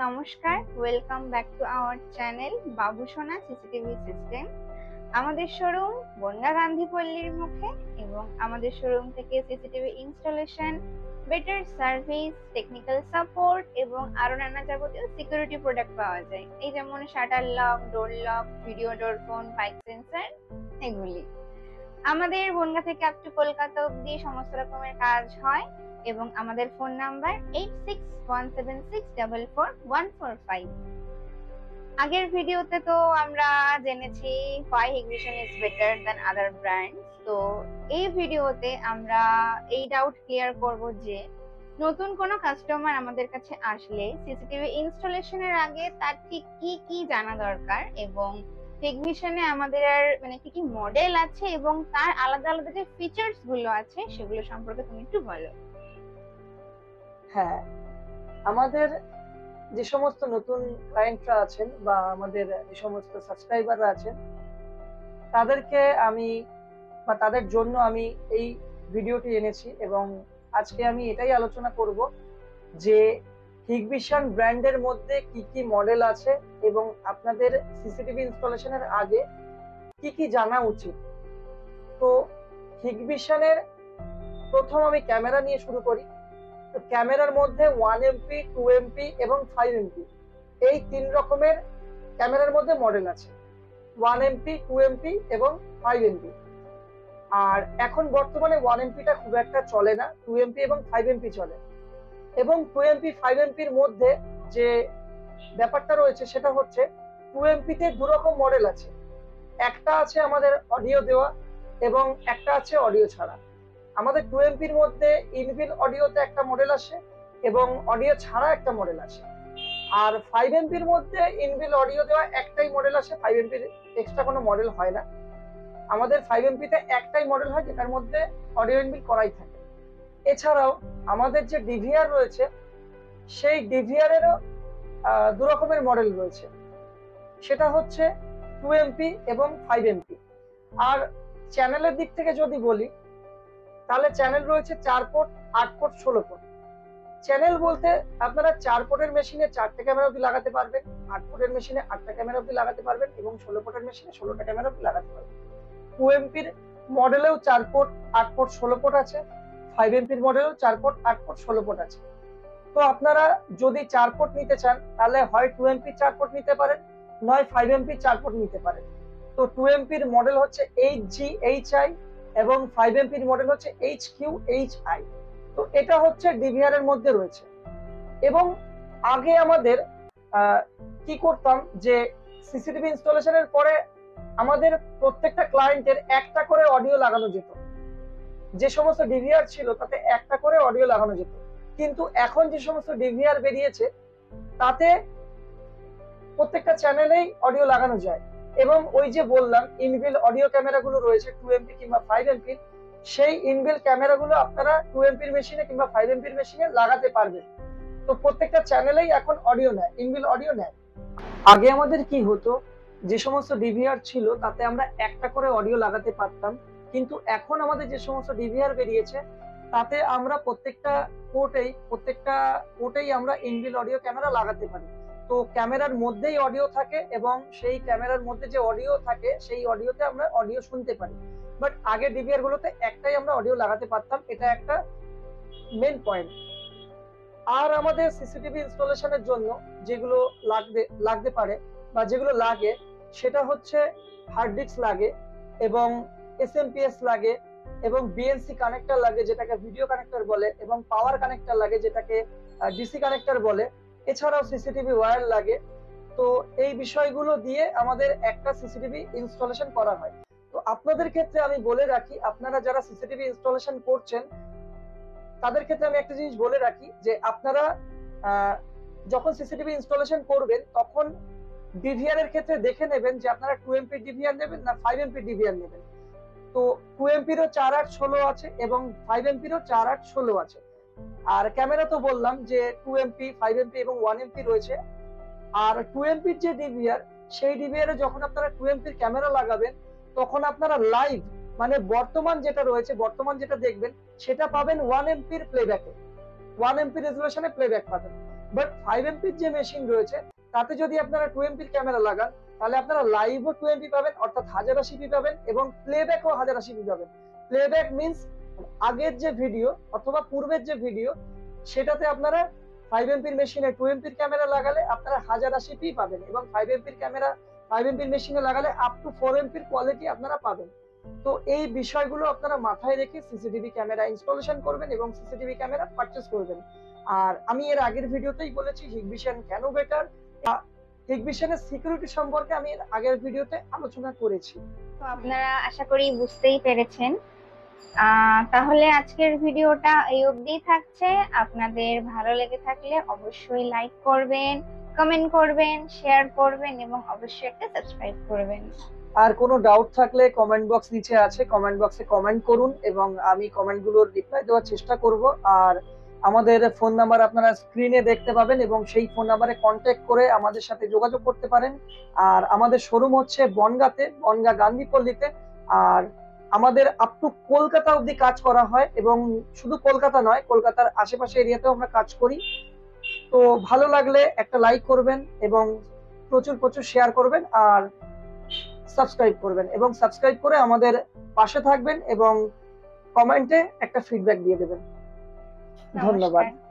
নমস্কার, welcome back to our channel Babusona CCTV system. আমাদের showroom Bongaon Gandhi পল্লীর মুখে এবং আমাদের শোরুম থেকে CCTV installation, better service, technical support এবং আরো নানা যাবতীয় সিকিউরিটি প্রোডাক্ট পাওয়া যায়। এই যেমন shutter lock, door lock, video door phone, bike sensor এগুলি। আমাদের বনগা থেকে আপ টু কলকাতা অব্দি সমস্ত রকমের কাজ হয় এবং আমাদের ফোন নাম্বার 8617644145। আগের ভিডিওতে তো আমরা জেনেছি why Hikvision is better than other brands। তো এই ভিডিওতে আমরা এই ডাউট ক্লিয়ার করব যে নতুন কোনো কাস্টমার আমাদের কাছে আসলে সিসিটিভি ইনস্টলেশনের আগে তার ঠিক কি কি জানা দরকার এবং টেকভিশনে আমাদের আর কি কি মডেল আছে এবং তার আলাদা আলাদা যে ফিচার্স গুলো আছে সেগুলো সম্পর্কে তুমি একটু বলো। হ্যাঁ, আমাদের যে সমস্ত নতুন ক্লায়েন্টরা আছেন বা আমাদের যে সমস্ত সাবস্ক্রাইবাররা আছেন তাদেরকে আমি বা তাদের জন্য আমি এই ভিডিওটি এনেছি এবং আজকে আমি এটাই আলোচনা করব যে হিগভিশন ব্র্যান্ডের মধ্যে কি কি মডেল আছে এবং আপনাদের সিসিটিভি ইনস্টলেশনের আগে কি কি জানা উচিত। তো হিগভিশনের প্রথম আমি ক্যামেরা নিয়ে শুরু করি। তো ক্যামেরার মধ্যে 1MP, 2MP এবং 5MP এই তিন রকমের ক্যামেরার মধ্যে মডেল আছে, 1MP, 2MP এবং 5MP। আর এখন বর্তমানে 1MPটা খুব একটা চলে না, 2MP এবং 5MP চলে। এবং 2MP, 5MPর মধ্যে যে ব্যাপারটা রয়েছে সেটা হচ্ছে 2MPতে দু রকম মডেল আছে, একটা আছে আমাদের অডিও দেওয়া এবং একটা আছে অডিও ছাড়া। আমাদের 2MPর মধ্যে ইনবিল অডিওতে একটা মডেল আসে এবং অডিও ছাড়া একটা মডেল আসে। আর 5MPর মধ্যে ইনবিল অডিও দেওয়া একটাই মডেল আসে, 5MPর এক্সট্রা কোনো মডেল হয় না। আমাদের 5MPতে একটাই মডেল হয় যেটার মধ্যে অডিও ইনবিল করাই থাকে। এছাড়াও আমাদের যে ডিভিআর রয়েছে সেই ডিভিআরেরও দু রকমের মডেল রয়েছে, সেটা হচ্ছে 2MP এবং 5MP। আর চ্যানেলের দিক থেকে যদি বলি তাহলে চ্যানেল রয়েছে 4 পোর্ট, 8 পোর্ট, 16 পোর্ট। চ্যানেল বলতে আপনারা 4 পোর্টের মেশিনে 4টে ক্যামেরা অবধি লাগাতে পারবেন, 8 পোর্টের মেশিনে 8টা ক্যামেরা অবধি লাগাতে পারবেন এবং 16 পোর্টের মেশিনে 16টা ক্যামেরা অবধি লাগাতে পারবেন। 2MPর মডেলেও 4 পোর্ট, 8 পোর্ট, 16 পোর্ট আছে। 5MPর মডেলেও 4 পোর্ট, 8 পোর্ট, 16 পোর্ট আছে। তো আপনারা যদি 4 পোর্ট নিতে চান তাহলে হয় 2MP 4 পোর্ট নিতে পারেন, নয় 5MP 4 পোর্ট নিতে পারেন। তো 2MPর মডেল হচ্ছে HGHI এবং 5MPর মডেল হচ্ছে HQHI। তো এটা হচ্ছে ডিভিআর এর মধ্যে রয়েছে। এবং আগে আমাদের কি করতাম যে সিসিটিভি ইনস্টলেশনের পরে আমাদের প্রত্যেকটা ক্লায়েন্টের একটা করে অডিও লাগানো যেত, যে সমস্ত ডিভিআর ছিল তাতে একটা করে অডিও লাগানো যেত। কিন্তু এখন যে সমস্ত ডিভিআর বেরিয়েছে তাতে প্রত্যেকটা চ্যানেলেই অডিও লাগানো যায় এবং ওই যে বললাম ইনবিল অডিও ক্যামেরাগুলো রয়েছে 2MP কিংবা 5MP, সেই ইনবিল ক্যামেরাগুলো আপনারা 2MPর মেশিনে কিংবা 5MPর মেশিনে লাগাতে পারবেন। তো প্রত্যেকটা চ্যানেলেই এখন অডিও নেয়, ইনবিল অডিও নেয়। আগে আমাদের কি হতো, যে সমস্ত ডিভিআর ছিল তাতে আমরা একটা করে অডিও লাগাতে পারতাম, কিন্তু এখন আমাদের যে সমস্ত ডিভিআর বেরিয়েছে তাতে আমরা প্রত্যেকটা পোর্টেই আমরা ইনবিল অডিও ক্যামেরা লাগাতে পারি। তো ক্যামেরার মধ্যেই অডিও থাকে এবং সেই ক্যামেরার মধ্যে যে অডিও থাকে সেই অডিওতে আমরা অডিও শুনতে পারি। বাট আগে ডিভিআর গুলোতে একটাই আমরা অডিও লাগাতে পারতাম, এটা একটা মেন পয়েন্ট। আর আমাদের সিসিটিভি ইনস্টলেশনের জন্য যেগুলো লাগতে পারে বা যেগুলো লাগে সেটা হচ্ছে হার্ড ডিস্ক লাগে এবং SMPS লাগে এবং BNC কানেক্টর লাগে যেটাকে ভিডিও কানেক্টর বলে এবং পাওয়ার কানেক্টর লাগে যেটাকে ডিসি কানেক্টর বলে। এছাড়াও সিসিটিভি ওয়্যার লাগে। তো এই বিষয়গুলো দিয়ে আমাদের একটা সিসিটিভি ইনস্টলেশন করা হয়। তো আপনাদের ক্ষেত্রে আমি বলে রাখি, আপনারা যারা সিসিটিভি ইনস্টলেশন করছেন তাদের ক্ষেত্রে আমি একটা জিনিস বলে রাখি যে আপনারা যখন সিসিটিভি ইনস্টলেশন করবেন তখন ডিভিআর এর ক্ষেত্রে দেখে নেবেন যে আপনারা 2MP ডিভিআর নেবেন না 5MP ডিভিআর নেবেন। তো 2MPরও 4/8/16 আছে এবং 5MPরও 4/8/16 আছে। আর ক্যামেরা তো বললাম যে 2MP, 5MP এবং 1MP রয়েছে। আর 2MPর যে ডিভিআর সেই ডিভিআর এ যখন আপনারা 2MPর ক্যামেরা লাগাবেন তখন আপনারা লাইভ মানে বর্তমান যেটা দেখবেন সেটা পাবেন 1MPর প্লেব্যাকে, 1MP রেজুলেশনে প্লেব্যাক পাবেন। বাট 5 এমপির যে মেশিন রয়েছে তাতে যদি আপনারা 2 এমপির ক্যামেরা লাগান তাহলে আপনারা লাইভও 2 এমপি পাবেন, অর্থাৎ 1080p পাবেন, এবং প্লেব্যাকও 1080p পাবেন। প্লেব্যাক মিন্স আগের যে ভিডিও অথবা পূর্বের যে ভিডিও সেটাতে আপনারা 5 এমপির মেশিনে 2 এমপির ক্যামেরা লাগালে আপনারা 1080p পাবেন, এবং 5 এমপির ক্যামেরা 5 এমপির মেশিনে লাগালে আপ টু 4 এমপির কোয়ালিটি আপনারা পাবেন। তো এই বিষয়গুলো আপনারা মাথায় রেখে সিসিটিভি ক্যামেরা ইনস্টলেশন করবেন এবং সিসিটিভি ক্যামেরা পারচেজ করবেন। আর আমি এর আগের ভিডিওতেই বলেছি হিগবিশন কেন বেটার, হিগবিশনের সিকিউরিটি সম্পর্কে আমি এর আগের ভিডিওতে আলোচনা করেছি। তো আপনারা আশা করি বুঝতেই পেরেছেন। তাহলে আজকের ভিডিওটা এই অবধিই থাকছে। আপনাদের ভালো লেগে থাকলে অবশ্যই লাইক করবেন, কমেন্ট করবেন, শেয়ার করবেন এবং অবশ্যই একটা সাবস্ক্রাইব করবেন। আর কোনো ডাউট থাকলে কমেন্ট বক্স নিচে আছে, কমেন্ট বক্সে কমেন্ট করুন এবং আমি কমেন্টগুলোর রিপ্লাই দেওয়ার চেষ্টা করব। আর আমাদের ফোন নাম্বার আপনারা স্ক্রিনে দেখতে পাবেন এবং সেই ফোন নাম্বারে কন্ট্যাক্ট করে আমাদের সাথে যোগাযোগ করতে পারেন। আর আমাদের শোরুম হচ্ছে বনগাঁতে, বনগাঁ গান্ধীপল্লীতে। আর আমাদের আপ টু কলকাতা অবধি কাজ করা হয়, এবং শুধু কলকাতা নয়, কলকাতার আশেপাশে এরিয়াতেও আমরা কাজ করি। তো ভালো লাগলে একটা লাইক করবেন এবং প্রচুর প্রচুর শেয়ার করবেন, আর সাবস্ক্রাইব করবেন, এবং সাবস্ক্রাইব করে আমাদের পাশে থাকবেন এবং কমেন্টে একটা ফিডব্যাক দিয়ে দেবেন। ধন্যবাদ। নমস্কার।